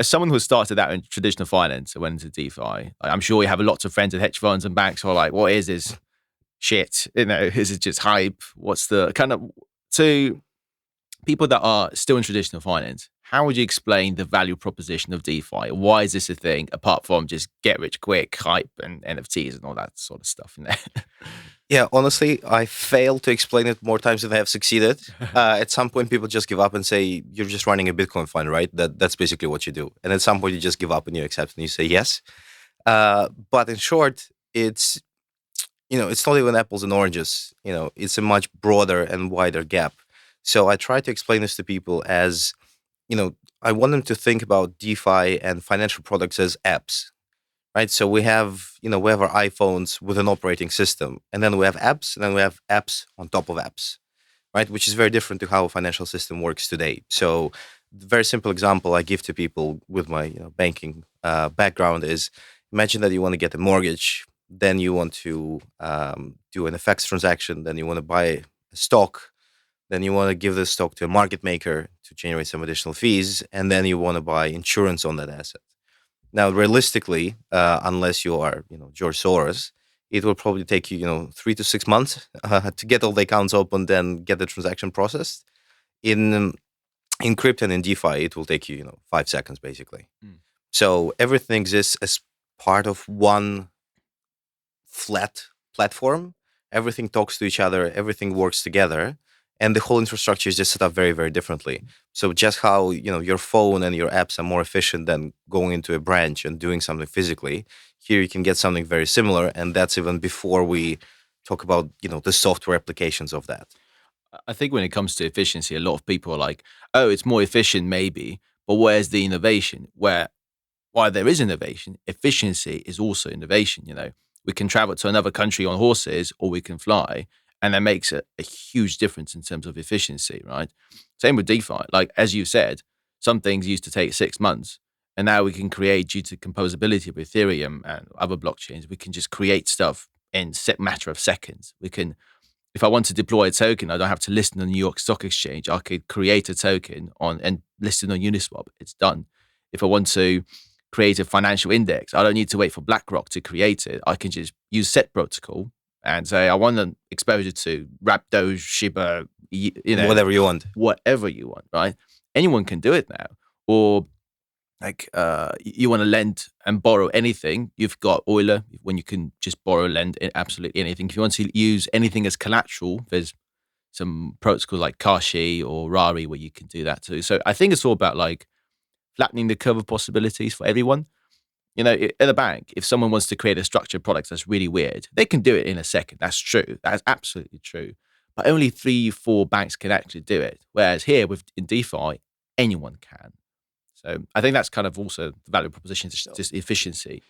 as someone who started out in traditional finance and went into DeFi, I'm sure you have lots of friends at hedge funds and banks who are like, what is this shit? Is it just hype? What's the kind of, to people that are still in traditional finance, how would you explain the value proposition of DeFi? Why is this a thing apart from just get rich quick, hype and NFTs and all that sort of stuff in there? Yeah, honestly, I failed to explain it more times than I have succeeded. At some point, people just give up and say, "You're just running a Bitcoin fund, right?" That's basically what you do. And at some point, you just give up and you accept and you say yes. But in short, it's not even apples and oranges. It's a much broader and wider gap. So I try to explain this to people as, I want them to think about DeFi and financial products as apps, right? So we have our iPhones with an operating system, and then we have apps, and then we have apps on top of apps, right? Which is very different to how a financial system works today. So, the very simple example I give to people with my banking background is: imagine that you want to get a mortgage, then you want to do an FX transaction, then you want to buy a stock, then you want to give the stock to a market maker to generate some additional fees, and then you want to buy insurance on that asset. Now, realistically, unless you are, George Soros, it will probably take you, 3 to 6 months to get all the accounts opened and get the transaction processed. In crypto and in DeFi, it will take you, 5 seconds basically. Mm. So everything exists as part of one flat platform. Everything talks to each other. Everything works together. And the whole infrastructure is just set up very, very differently. So just how your phone and your apps are more efficient than going into a branch and doing something physically, here you can get something very similar, and that's even before we talk about the software applications of that. I think when it comes to efficiency, a lot of people are like, oh, it's more efficient maybe, but where's the innovation? While there is innovation, efficiency is also innovation. We can travel to another country on horses or we can fly, and that makes a huge difference in terms of efficiency, right? Same with DeFi. Like, as you said, some things used to take 6 months, and now we can create, due to composability of Ethereum and other blockchains, we can just create stuff in matter of seconds. If I want to deploy a token, I don't have to list on the New York Stock Exchange. I could create a token and list it on Uniswap. It's done. If I want to create a financial index, I don't need to wait for BlackRock to create it. I can just use set protocol and say, I want an exposure to Raptor, Shiba, Whatever you want. whatever you want, right? Anyone can do it now. Or like you want to lend and borrow anything, you've got Euler, when you can just borrow, lend absolutely anything. If you want to use anything as collateral, there's some protocols like Kashi or Rari where you can do that too. So I think it's all about like flattening the curve of possibilities for everyone. At a bank, if someone wants to create a structured product that's really weird, they can do it in a second. That's true. That's absolutely true. But only 3, 4 banks can actually do it. Whereas here in DeFi, anyone can. So I think that's kind of also the value proposition, just efficiency.